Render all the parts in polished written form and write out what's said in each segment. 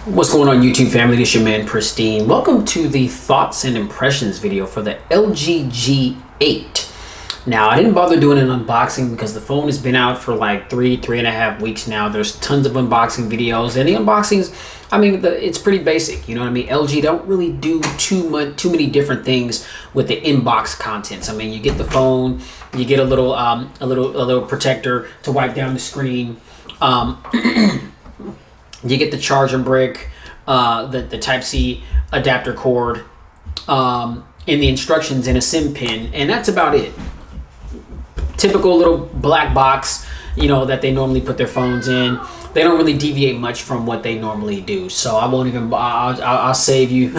What's going on, YouTube family? This is your man Pristine. Welcome to the thoughts and impressions video for the LG G8. Now, I didn't bother doing an unboxing because the phone has been out for like three and a half weeks now. There's tons of unboxing videos, and the unboxings, I mean, it's pretty basic. You know what I mean? LG don't really do too many different things with the inbox contents. I mean, you get the phone, you get a little protector to wipe down the screen. You get the charger brick, the Type-C adapter cord, and the instructions and a SIM pin, and that's about it. Typical little black box, you know, that they normally put their phones in. They don't really deviate much from what they normally do, so I won't even. I'll save you.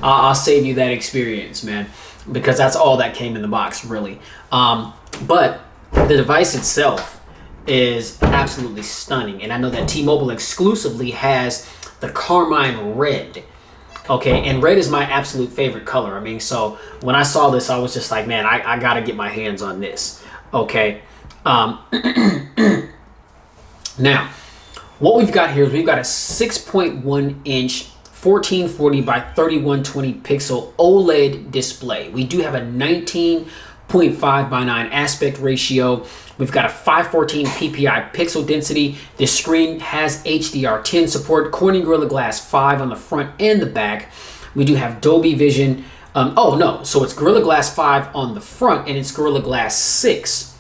I'll save you that experience, man, because that's all that came in the box, really. But the device itself is absolutely stunning, and I know that T-Mobile exclusively has the Carmine Red. Okay, and red is my absolute favorite color. I mean, so when I saw this, I was just like, man, I gotta get my hands on this. Okay. Now, what we've got here is we've got a 6.1 inch 1440 by 3120 pixel OLED display. We do have a 19.5 by 9 aspect ratio. We've got a 514 ppi pixel density. This screen has HDR10 support, Corning Gorilla Glass 5 on the front and the back. We do have Dolby Vision. So it's Gorilla Glass 5 on the front and it's Gorilla Glass 6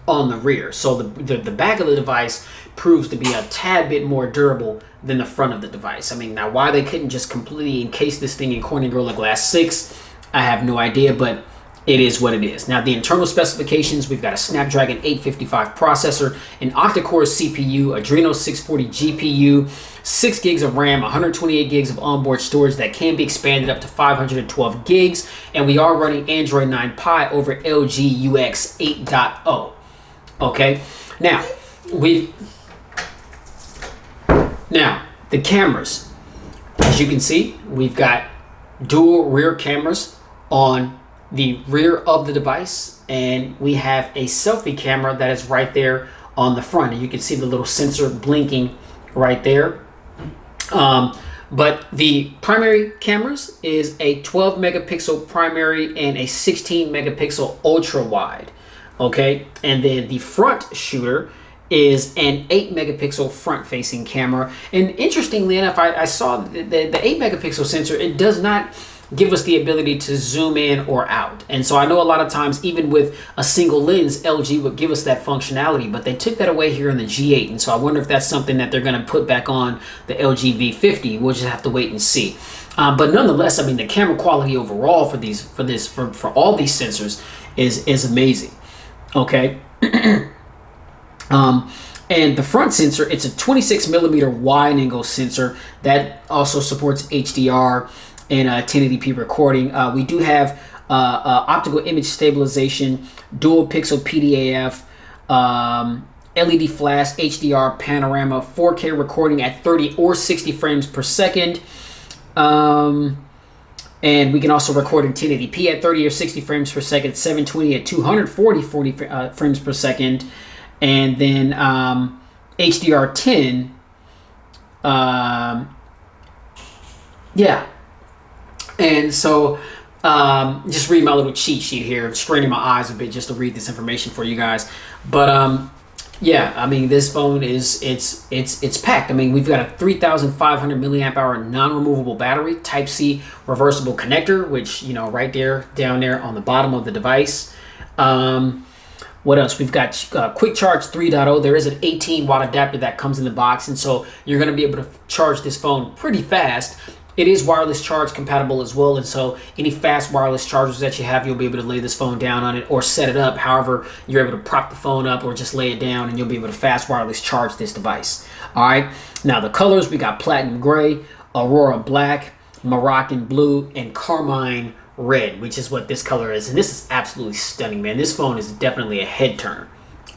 on the rear. So the back of the device proves to be a tad bit more durable than the front of the device. I mean, now why they couldn't just completely encase this thing in Corning Gorilla Glass 6, I have no idea, but it is what it is. Now, the internal specifications, we've got a Snapdragon 855 processor, an octa-core CPU, Adreno 640 GPU, 6 gigs of RAM, 128 gigs of onboard storage that can be expanded up to 512 gigs, and we are running Android 9 Pie over LG UX 8.0. Okay, now the cameras. As you can see, we've got dual rear cameras on the rear of the device, and we have a selfie camera that is right there on the front, and you can see the little sensor blinking right there. But the primary cameras is a 12 megapixel primary and a 16 megapixel ultra wide. Okay, and then the front shooter is an 8 megapixel front facing camera, and interestingly enough, I saw the 8 megapixel sensor, it does not give us the ability to zoom in or out. And so I know a lot of times, even with a single lens, LG would give us that functionality, but they took that away here in the G8. And so I wonder if that's something that they're going to put back on the LG V50. We'll just have to wait and see. But nonetheless, I mean, the camera quality overall for all these sensors is amazing. Okay. And the front sensor, it's a 26 millimeter wide angle sensor that also supports HDR and 1080p recording. We do have optical image stabilization, dual pixel PDAF, LED flash, HDR panorama, 4K recording at 30 or 60 frames per second. And we can also record in 1080p at 30 or 60 frames per second, 720 at 240 frames per second, and then HDR10. And so just read my little cheat sheet here, straining my eyes a bit just to read this information for you guys. But yeah, I mean, this phone it's packed. I mean, we've got a 3,500 milliamp hour non-removable battery, Type-C reversible connector, which, you know, right there down there on the bottom of the device. What else? We've got Quick Charge 3.0. There is an 18 watt adapter that comes in the box, and so you're going to be able to charge this phone pretty fast. It is wireless charge compatible as well, and so any fast wireless chargers that you have, you'll be able to lay this phone down on it or set it up. However, you're able to prop the phone up or just lay it down, and you'll be able to fast wireless charge this device. All right. Now the colors, we got platinum gray, aurora black, Moroccan blue, and carmine red, which is what this color is. And this is absolutely stunning, man. This phone is definitely a head turner.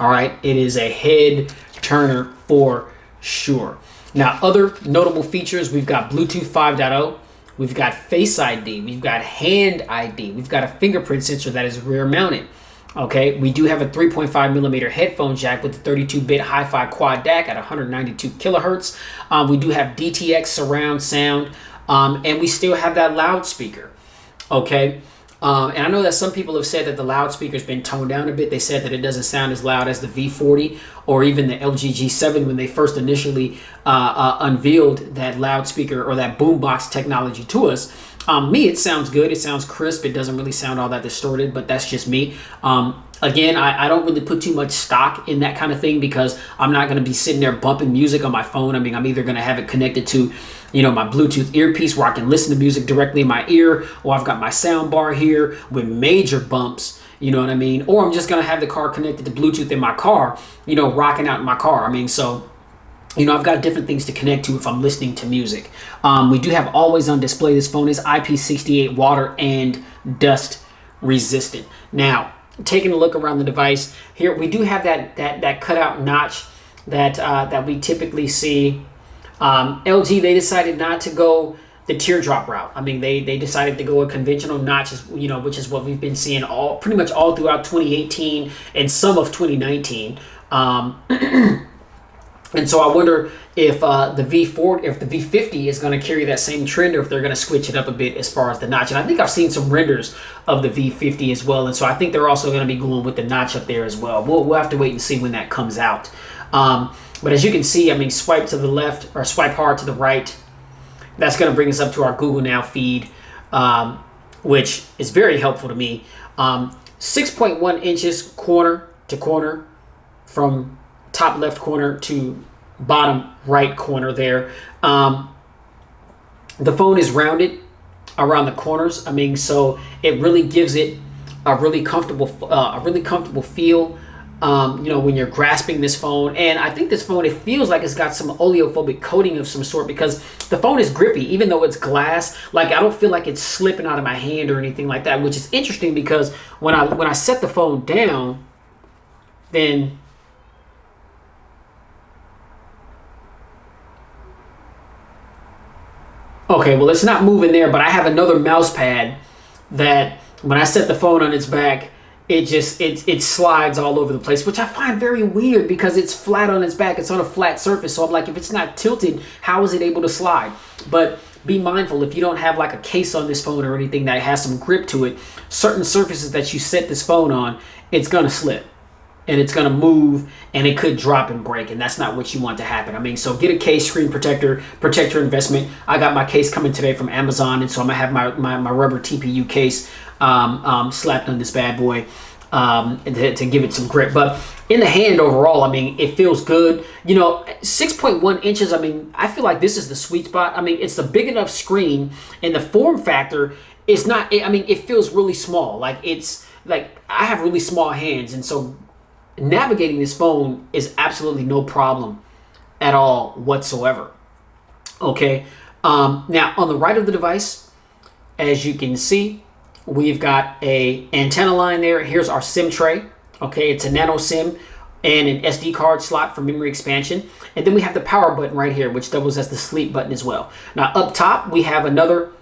All right. It is a head turner for sure. Now, other notable features, we've got Bluetooth 5.0, we've got Face ID, we've got Hand ID, we've got a fingerprint sensor that is rear mounted. Okay, we do have a 3.5 millimeter headphone jack with the 32-bit hi-fi quad DAC at 192 kilohertz. We do have DTX surround sound, and we still have that loudspeaker. Okay, and I know that some people have said that the loudspeaker's been toned down a bit. They said that it doesn't sound as loud as the V40 or even the LG G7 when they first initially unveiled that loudspeaker or that boombox technology to us. It sounds good. It sounds crisp. It doesn't really sound all that distorted, but that's just me. Again, I don't really put too much stock in that kind of thing because I'm not going to be sitting there bumping music on my phone. I mean, I'm either going to have it connected to, my Bluetooth earpiece where I can listen to music directly in my ear, or I've got my sound bar here with major bumps, you know what I mean? Or I'm just going to have the car connected to Bluetooth in my car, rocking out in my car. I mean, so I've got different things to connect to if I'm listening to music. We do have always on display. This phone is IP68 water and dust resistant. Now, taking a look around the device here, we do have that cutout notch that we typically see. LG, they decided not to go the teardrop route. I mean, they decided to go a conventional notch, which is what we've been seeing pretty much all throughout 2018 and some of 2019. And so I wonder if the V50 is going to carry that same trend, or if they're going to switch it up a bit as far as the notch. And I think I've seen some renders of the V50 as well, and so I think they're also going to be going with the notch up there as well. We'll have to wait and see when that comes out. But as you can see, I mean, swipe to the left or swipe hard to the right. That's going to bring us up to our Google Now feed, which is very helpful to me. 6.1 inches corner to corner from top left corner to bottom right corner there. The phone is rounded around the corners. I mean, so it really gives it a really comfortable feel. When you're grasping this phone, and I think this phone, it feels like it's got some oleophobic coating of some sort because the phone is grippy, even though it's glass. Like, I don't feel like it's slipping out of my hand or anything like that, which is interesting because when I set the phone down, then okay, well, it's not moving there, but I have another mouse pad that when I set the phone on its back, it slides all over the place, which I find very weird because it's flat on its back. It's on a flat surface. So I'm like, if it's not tilted, how is it able to slide? But be mindful, if you don't have like a case on this phone or anything that has some grip to it, certain surfaces that you set this phone on, it's going to slip. And it's going to move, and it could drop and break, and that's not what you want to happen. I mean, so get a case, screen protector, protect your investment. I got my case coming today from Amazon, and so I'm going to have my rubber TPU case slapped on this bad boy to give it some grip. But in the hand overall, I mean, it feels good. 6.1 inches, I mean, I feel like this is the sweet spot. I mean, it's a big enough screen, and the form factor is not, I mean, it feels really small. Like, I have really small hands, and so navigating this phone is absolutely no problem at all whatsoever. Okay, now on the right of the device, as you can see, we've got a antenna line there. Here's our SIM tray. Okay, it's a nano SIM and an SD card slot for memory expansion. And then we have the power button right here, which doubles as the sleep button as well. Now up top, we have another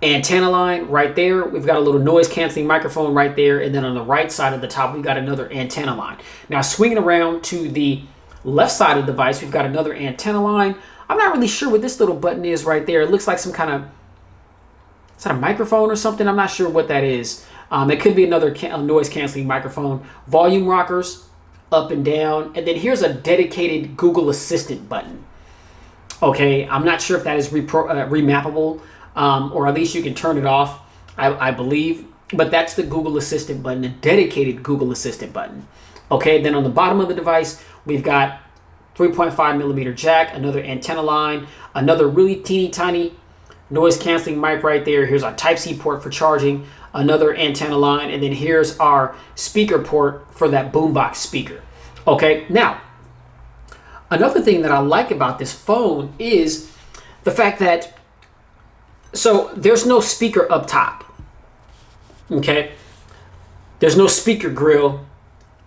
antenna line right there. We've got a little noise canceling microphone right there, and then on the right side of the top we've got another antenna line. Now swinging around to the left side of the device, we've got another antenna line. I'm not really sure what this little button is right there. It looks like some kind of, is that a microphone or something? I'm not sure what that is. It could be another noise canceling microphone. Volume rockers up and down, and then here's a dedicated Google Assistant button. Okay, I'm not sure if that is remappable, or at least you can turn it off, I believe. But that's the Google Assistant button, the dedicated Google Assistant button. Okay, then on the bottom of the device, we've got 3.5 millimeter jack, another antenna line, another really teeny tiny noise canceling mic right there. Here's our Type-C port for charging, another antenna line, and then here's our speaker port for that boombox speaker. Okay, now, another thing that I like about this phone is the fact that, so there's no speaker up top. Okay, there's no speaker grill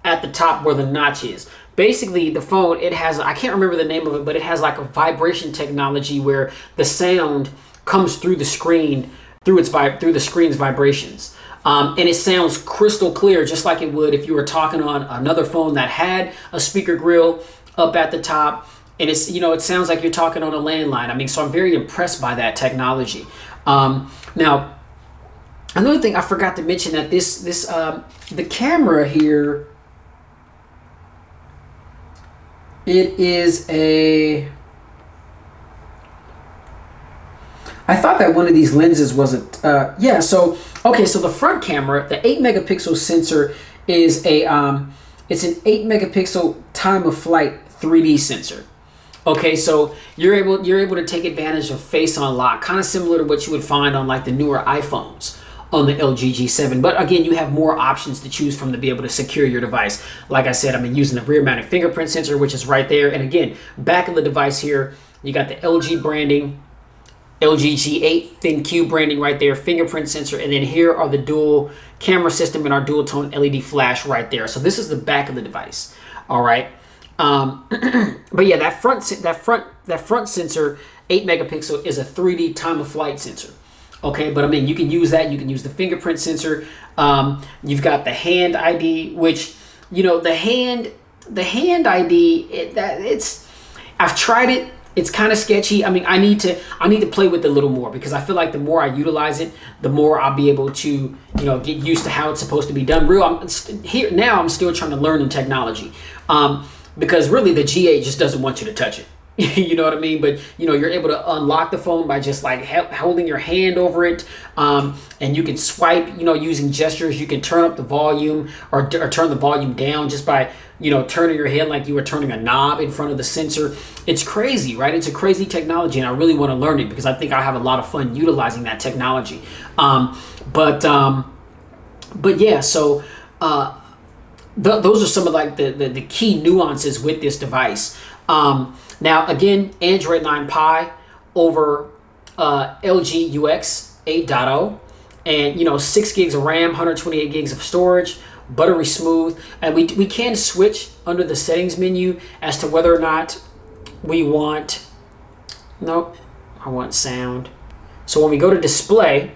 at the top where the notch is. Basically, the phone, it has, I can't remember the name of it, but it has like a vibration technology where the sound comes through the screen, through the screen's vibrations. And it sounds crystal clear, just like it would if you were talking on another phone that had a speaker grill up at the top. And it's, it sounds like you're talking on a landline. I mean, so I'm very impressed by that technology. Now, another thing I forgot to mention, that the camera here, it is I thought that one of these lenses wasn't, yeah, so, okay, so the front camera, the 8 megapixel sensor is it's an 8 megapixel time of flight 3D sensor. Okay, so you're able to take advantage of face unlock, kind of similar to what you would find on like the newer iPhones on the LG G7. But again, you have more options to choose from to be able to secure your device. Like I said, I'm using the rear mounted fingerprint sensor, which is right there. And again, back of the device here, you got the LG branding, LG G8 ThinQ branding right there, fingerprint sensor, and then here are the dual camera system and our dual tone LED flash right there. So this is the back of the device. All right. But yeah, that front sensor, 8 megapixel, is a 3D time of flight sensor. Okay, but I mean, you can use that. You can use the fingerprint sensor. You've got the hand ID, which, the hand ID. I've tried it. It's kind of sketchy. I mean, I need to play with it a little more, because I feel like the more I utilize it, the more I'll be able to, get used to how it's supposed to be done. I'm still trying to learn the technology. Because really the G8 just doesn't want you to touch it. You know what I mean? But, you're able to unlock the phone by just like holding your hand over it. And you can swipe, using gestures. You can turn up the volume or turn the volume down just by, turning your head like you were turning a knob in front of the sensor. It's crazy, right? It's a crazy technology, and I really want to learn it because I think I have a lot of fun utilizing that technology. But yeah, so those are some of like the key nuances with this device. Now again, Android 9 Pie over LG UX 8.0, and 6 gigs of RAM, 128 gigs of storage, buttery smooth. And we can switch under the settings menu as to whether or not we want, I want sound. So when we go to display,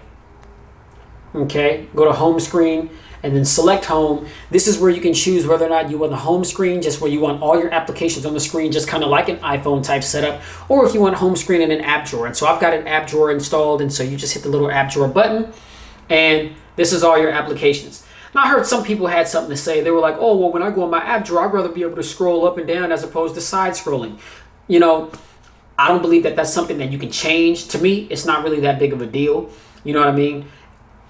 okay, go to home screen and then select home. This is where you can choose whether or not you want the home screen, just where you want all your applications on the screen, just kind of like an iPhone type setup, or if you want home screen and an app drawer. And so I've got an app drawer installed, and so you just hit the little app drawer button, and this is all your applications. Now, I heard some people had something to say. They were like, oh, well, when I go in my app drawer, I'd rather be able to scroll up and down as opposed to side scrolling. I don't believe that that's something that you can change. To me, it's not really that big of a deal. You know what I mean?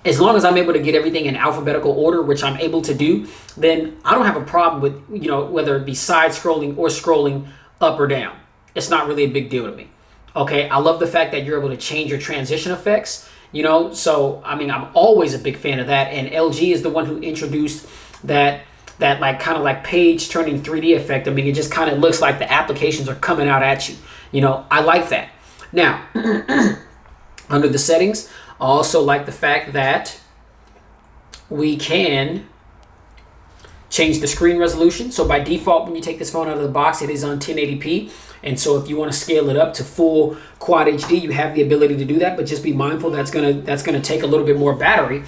As long as I'm able to get everything in alphabetical order, which I'm able to do, then I don't have a problem with, whether it be side scrolling or scrolling up or down. It's not really a big deal to me. Okay, I love the fact that you're able to change your transition effects, so I mean, I'm always a big fan of that. And LG is the one who introduced that like kind of like page turning 3D effect. I mean, it just kind of looks like the applications are coming out at you. I like that. Now, under the settings, I also like the fact that we can change the screen resolution. So by default, when you take this phone out of the box, it is on 1080p. And so if you want to scale it up to full Quad HD, you have the ability to do that. But just be mindful that's gonna take a little bit more battery.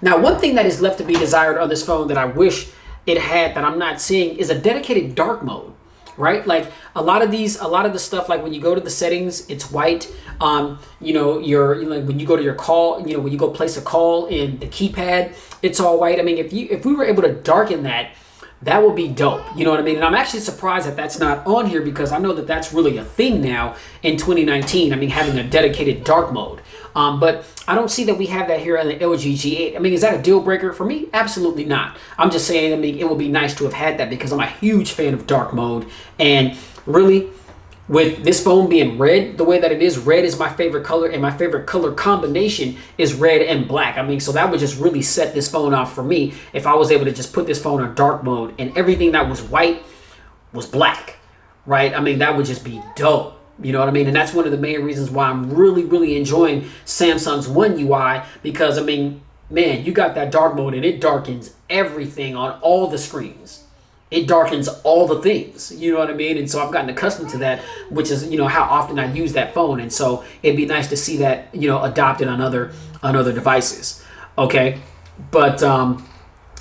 Now, one thing that is left to be desired on this phone that I wish it had that I'm not seeing is a dedicated dark mode. Right? Like a lot of the stuff, like when you go to the settings, it's white. When you go to your call, when you go place a call in the keypad, it's all white. I mean, if we were able to darken that would be dope. You know what I mean? And I'm actually surprised that that's not on here, because I know that that's really a thing now in 2019. I mean, having a dedicated dark mode. But I don't see that we have that here on the LG G8. I mean, is that a deal breaker for me? Absolutely not. I'm just saying, I mean, it would be nice to have had that, because I'm a huge fan of dark mode. And really, with this phone being red the way that it is, red is my favorite color, and my favorite color combination is red and black. I mean, so that would just really set this phone off for me if I was able to just put this phone on dark mode and everything that was white was black, right? I mean, that would just be dope. You know what I mean? And that's one of the main reasons why I'm really, really enjoying Samsung's One UI, because, I mean, man, you got that dark mode and it darkens everything on all the screens. It darkens all the things, you know what I mean? And so I've gotten accustomed to that, which is, how often I use that phone. And so it'd be nice to see that, adopted on other devices. Okay. But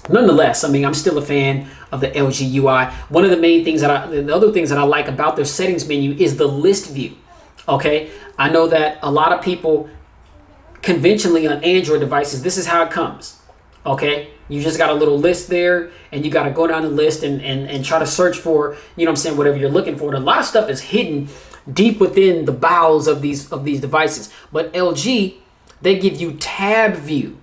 nonetheless, I mean, I'm still a fan of the LG UI. One of the main things the other things that I like about their settings menu is the list view. Okay, I know that a lot of people conventionally on Android devices, this is how it comes. Okay, you just got a little list there, and you got to go down the list and try to search for, you know what I'm saying, whatever you're looking for. And a lot of stuff is hidden deep within the bowels of these devices. But LG, they give you tab view.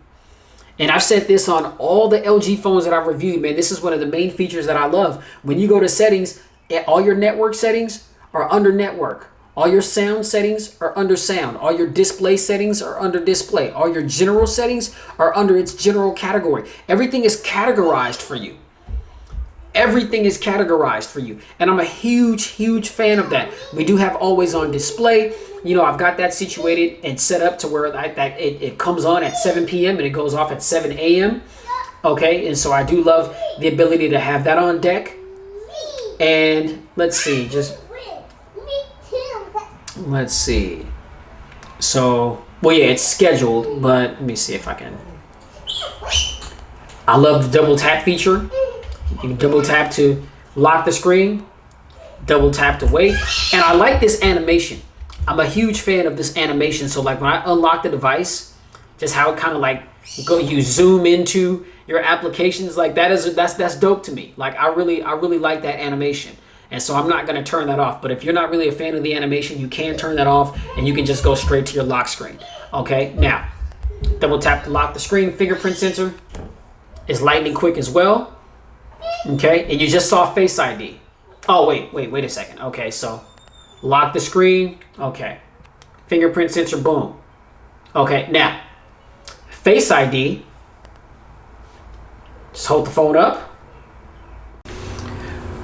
And I've said this on all the LG phones that I've reviewed, man. This is one of the main features that I love. When you go to settings, all your network settings are under network. All your sound settings are under sound. All your display settings are under display. All your general settings are under its general category. Everything is categorized for you. Everything is categorized for you. And I'm a huge fan of that. We do have always on display. You know, I've got that situated and set up to where it comes on at 7 p.m. and it goes off at 7 a.m. Okay, and so I do love the ability to have that on deck. And let's see, let's see. So, well, yeah, it's scheduled, but let me see if I can. I love the double tap feature. You can double tap to lock the screen, double tap to wait. And I like this animation. I'm a huge fan of this animation. So like when I unlock the device, just how it kind of like you zoom into your applications, like that's dope to me. Like I really like that animation. And so I'm not going to turn that off. But if you're not really a fan of the animation, you can turn that off and you can just go straight to your lock screen. Okay, now double tap to lock the screen. Fingerprint sensor is lightning quick as well. Okay, and you just saw Face ID. Oh, wait a second. Okay, so lock the screen. Okay, fingerprint sensor, boom. Okay, now Face ID. Just hold the phone up.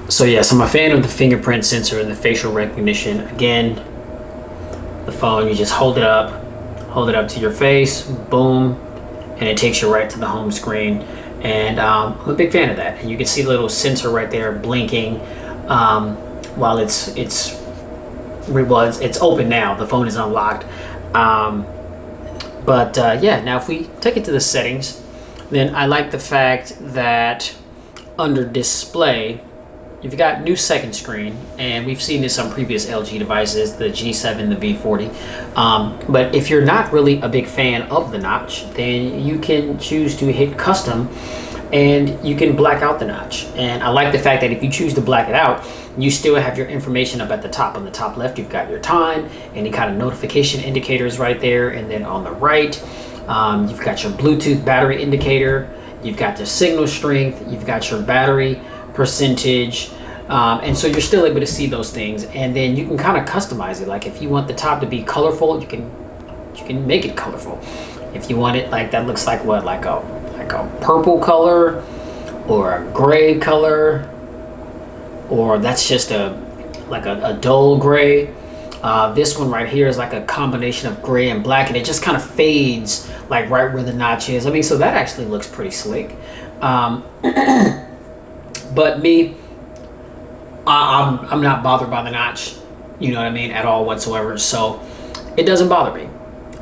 So yes, I'm a fan of the fingerprint sensor and the facial recognition. Again, the phone, you just hold it up to your face, boom, and it takes you right to the home screen. And I'm a big fan of that. And you can see the little sensor right there blinking while it's open now. The phone is unlocked. Yeah, now if we take it to the settings, then I like the fact that under display, you've got new second screen, and we've seen this on previous LG devices, the G7, the V40. But if you're not really a big fan of the notch, then you can choose to hit custom and you can black out the notch. And I like the fact that if you choose to black it out, you still have your information up at the top. On the top left, you've got your time, any kind of notification indicators right there. And then on the right, you've got your Bluetooth battery indicator, you've got the signal strength, you've got your battery percentage, and so you're still able to see those things. And then you can kind of customize it. Like if you want the top to be colorful, you can make it colorful. If you want it like that looks like what, like a purple color or a gray color, or that's just a dull gray. This one right here is like a combination of gray and black, and it just kind of fades like right where the notch is. I mean, so that actually looks pretty slick. But me, I'm not bothered by the notch, you know what I mean, at all whatsoever. So it doesn't bother me.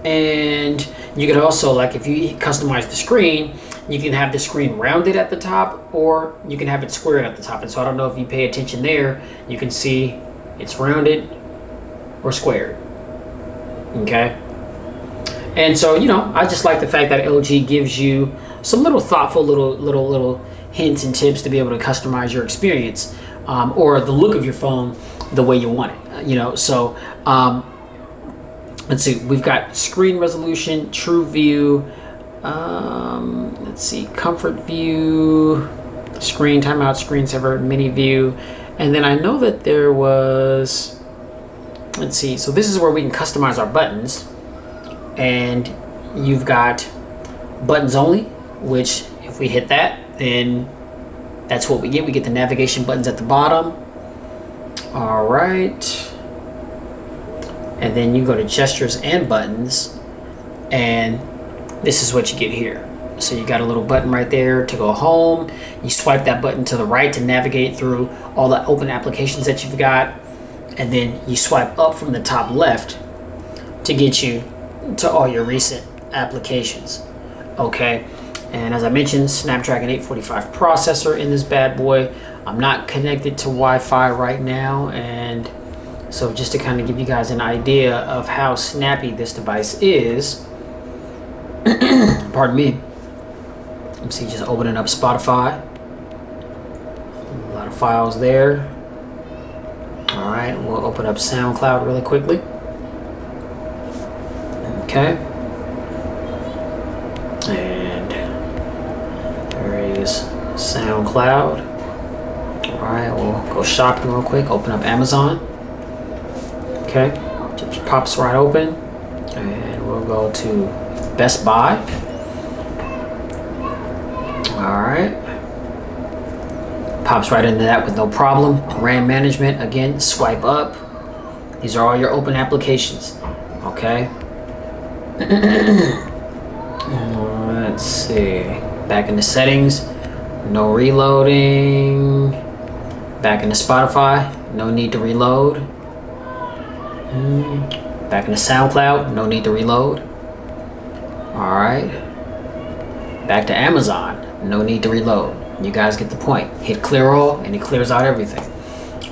And you can also, like if you customize the screen, you can have the screen rounded at the top, or you can have it squared at the top. And so I don't know if you pay attention there, you can see it's rounded or squared. Okay. And so, you know, I just like the fact that LG gives you some little thoughtful little hints and tips to be able to customize your experience, or the look of your phone the way you want it, you know. So let's see, we've got screen resolution, true view, let's see, comfort view, screen timeout, screensaver, mini view. And then I know that there was, let's see, so this is where we can customize our buttons. And you've got buttons only, which if we hit that, then that's what we get. We get the navigation buttons at the bottom. All right. And then you go to gestures and buttons, and this is what you get here. So you got a little button right there to go home. You swipe that button to the right to navigate through all the open applications that you've got. And then you swipe up from the top left to get you to all your recent applications. Okay. And as I mentioned, Snapdragon 845 processor in this bad boy. I'm not connected to Wi-Fi right now, and so just to kind of give you guys an idea of how snappy this device is, pardon me. Let's see, just opening up Spotify. A lot of files there. All right, we'll open up SoundCloud really quickly. Okay. And there is SoundCloud. Alright, we'll go shopping real quick. Open up Amazon. Okay, just pops right open. And we'll go to Best Buy. Alright. Pops right into that with no problem. RAM management, again, swipe up. These are all your open applications. Okay. Let's see. Back into settings. No reloading. Back into Spotify, no need to reload. Back into SoundCloud, no need to reload. All right. Back to Amazon, no need to reload. You guys get the point. Hit clear all, and it clears out everything.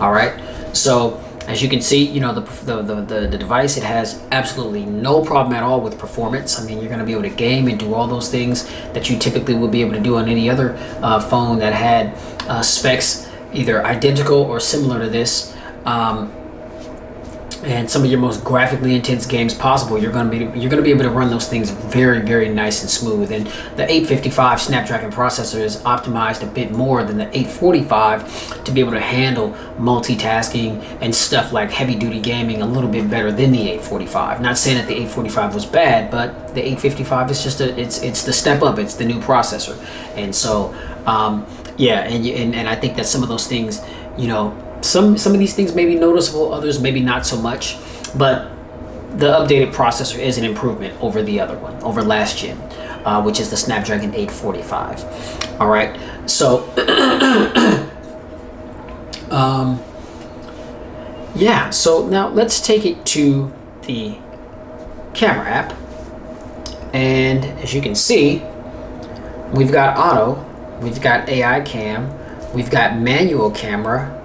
All right. So as you can see, you know, the device, it has absolutely no problem at all with performance. I mean, you're going to be able to game and do all those things that you typically would be able to do on any other phone that had specs either identical or similar to this, and some of your most graphically intense games possible. You're going to be able to run those things very, very nice and smooth. And the 855 Snapdragon processor is optimized a bit more than the 845 to be able to handle multitasking and stuff like heavy-duty gaming a little bit better than the 845. Not saying that the 845 was bad, but the 855 is just it's the step up. It's the new processor, and so. Yeah, and I think that some of those things, you know, some of these things may be noticeable, others maybe not so much, but the updated processor is an improvement over the other one, over last gen, which is the Snapdragon 845. All right, so yeah, so now let's take it to the camera app, and as you can see, we've got auto. We've got AI cam, we've got manual camera,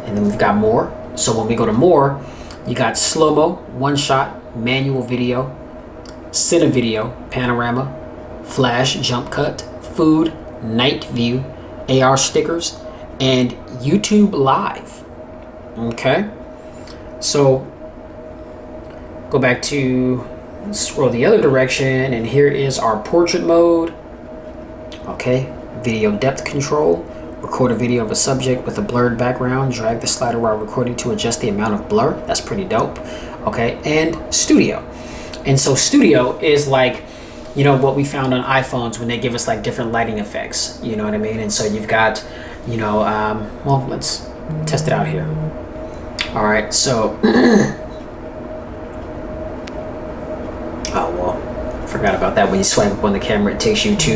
and then we've got more. So when we go to more, you got slow-mo, one shot, manual video, cine video, panorama, flash, jump cut, food, night view, AR stickers, and YouTube Live. Okay, so go back to, scroll the other direction, and here is our portrait mode. Okay, video depth control, record a video of a subject with a blurred background, drag the slider while recording to adjust the amount of blur. That's pretty dope. Okay, and studio. And so studio is like, you know, what we found on iPhones when they give us like different lighting effects, you know what I mean? And so you've got, you know, well, let's test it out here. All right, so, oh, well, forgot about that. When you swipe up on the camera, it takes you to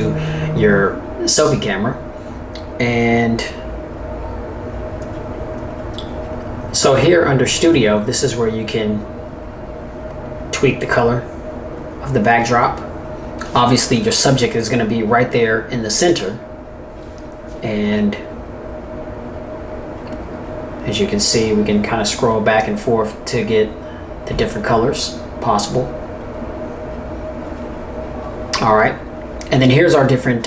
your selfie camera. And so here under studio, this is where you can tweak the color of the backdrop. Obviously your subject is going to be right there in the center, and as you can see, we can kind of scroll back and forth to get the different colors possible. All right, and then here's our different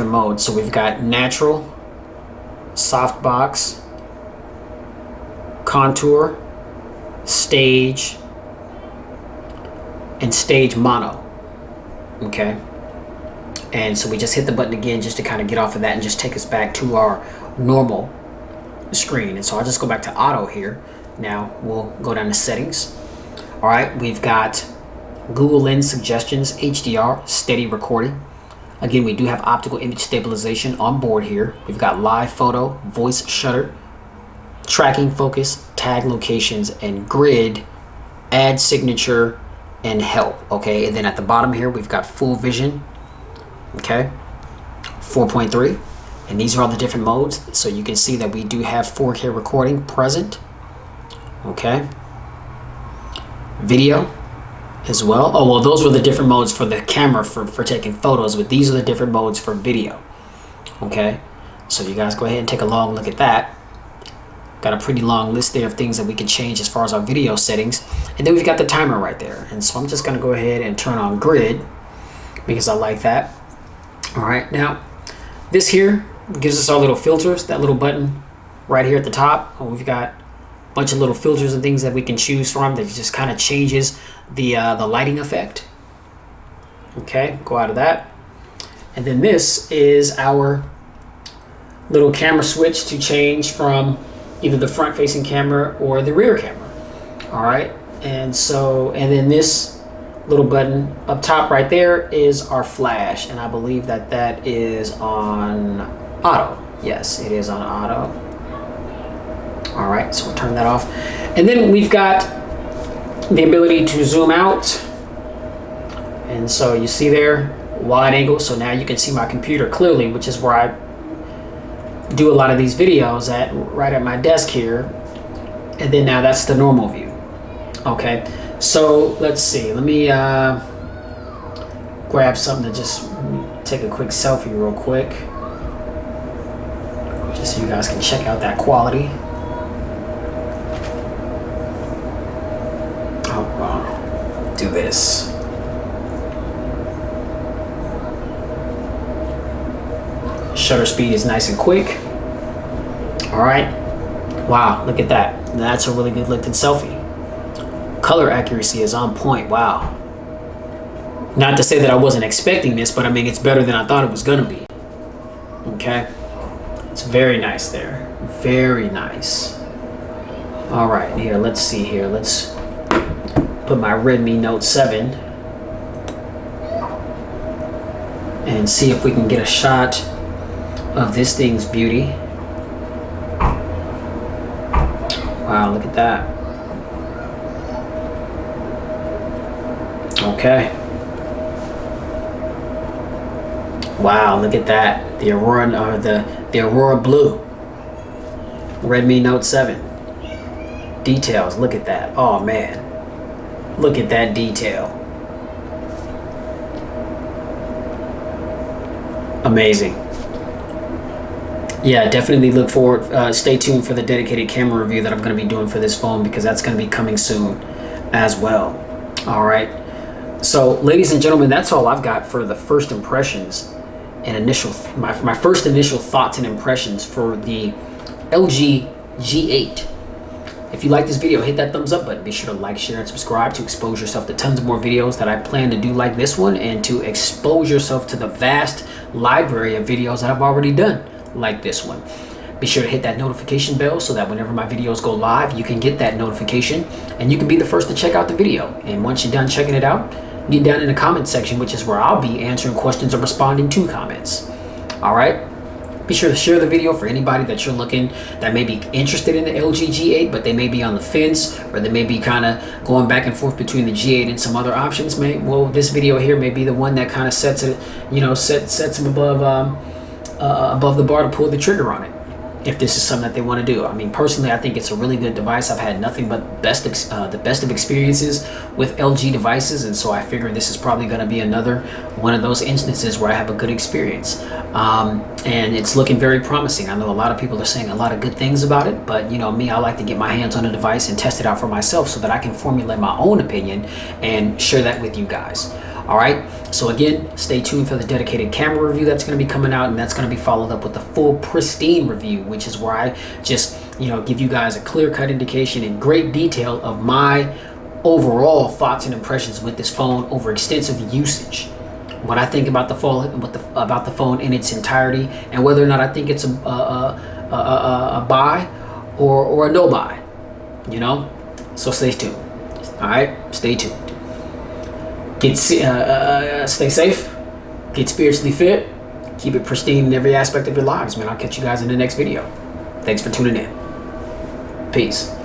modes. So we've got natural, softbox, contour, stage, and stage mono. Okay, and so we just hit the button again just to kind of get off of that and just take us back to our normal screen. And so I'll just go back to auto here. Now we'll go down to settings. All right, we've got Google Lens suggestions, HDR, steady recording. Again, we do have optical image stabilization on board here. We've got live photo, voice shutter, tracking focus, tag locations, and grid, add signature, and help. Okay, and then at the bottom here, we've got full vision. Okay, 4.3, and these are all the different modes. So you can see that we do have 4K recording present. Okay, video, as well. Oh, well, those were the different modes for the camera for taking photos, but these are the different modes for video. Okay, so you guys go ahead and take a long look at that. Got a pretty long list there of things that we can change as far as our video settings. And then we've got the timer right there. And so I'm just gonna go ahead and turn on grid because I like that. All right, now this here gives us our little filters, that little button right here at the top. We've got a bunch of little filters and things that we can choose from that just kind of changes the lighting effect. Okay, go out of that. And then this is our little camera switch to change from either the front facing camera or the rear camera. All right, and then this little button up top right there is our flash, and I believe that that is on auto. Yes, it is on auto. All right, so we'll turn that off. And then we've got the ability to zoom out, and so you see there, wide angle, so now you can see my computer clearly, which is where I do a lot of these videos right at my desk here. And then now that's the normal view. Okay, so let's see, let me grab something to just take a quick selfie real quick, just so you guys can check out that quality. Oh, do this. Shutter speed is nice and quick. All right. Wow, look at that. That's a really good looking selfie. Color accuracy is on point. Wow. Not to say that I wasn't expecting this, but I mean, it's better than I thought it was gonna be. Okay. It's very nice there. Very nice. All right, here, let's see here. Let's put my Redmi Note 7 and see if we can get a shot of this thing's beauty. Wow, look at that. Okay. Wow, look at that. The Aurora, the Aurora Blue. Redmi Note 7. Details, look at that. Oh man. Look at that detail. Amazing. Yeah, definitely look forward, stay tuned for the dedicated camera review that I'm going to be doing for this phone, because that's going to be coming soon as well. All right. So, ladies and gentlemen, that's all I've got for the first impressions and my first initial thoughts and impressions for the LG G8. If you like this video, hit that thumbs up button. Be sure to like, share, and subscribe to expose yourself to tons of more videos that I plan to do like this one, and to expose yourself to the vast library of videos that I've already done like this one. Be sure to hit that notification bell so that whenever my videos go live, you can get that notification and you can be the first to check out the video. And once you're done checking it out, get down in the comment section, which is where I'll be answering questions or responding to comments. All right. Be sure to share the video for anybody that you're looking, that may be interested in the LG G8, but they may be on the fence, or they may be kind of going back and forth between the G8 and some other options. Well, this video here may be the one that kind of sets it, sets them above the bar to pull the trigger on it, if this is something that they want to do. I mean, personally, I think it's a really good device. I've had nothing but the best of experiences with LG devices, and so I figure this is probably going to be another one of those instances where I have a good experience. And it's looking very promising. I know a lot of people are saying a lot of good things about it, but me, I like to get my hands on a device and test it out for myself so that I can formulate my own opinion and share that with you guys. All right, so again, stay tuned for the dedicated camera review that's going to be coming out, and that's going to be followed up with the full pristine review, which is where I just give you guys a clear-cut indication in great detail of my overall thoughts and impressions with this phone over extensive usage, what I think about the phone in its entirety, and whether or not I think it's a buy or a no buy. So stay tuned. All right, stay tuned. Stay safe, get spiritually fit, keep it pristine in every aspect of your lives, man. I'll catch you guys in the next video. Thanks for tuning in. Peace.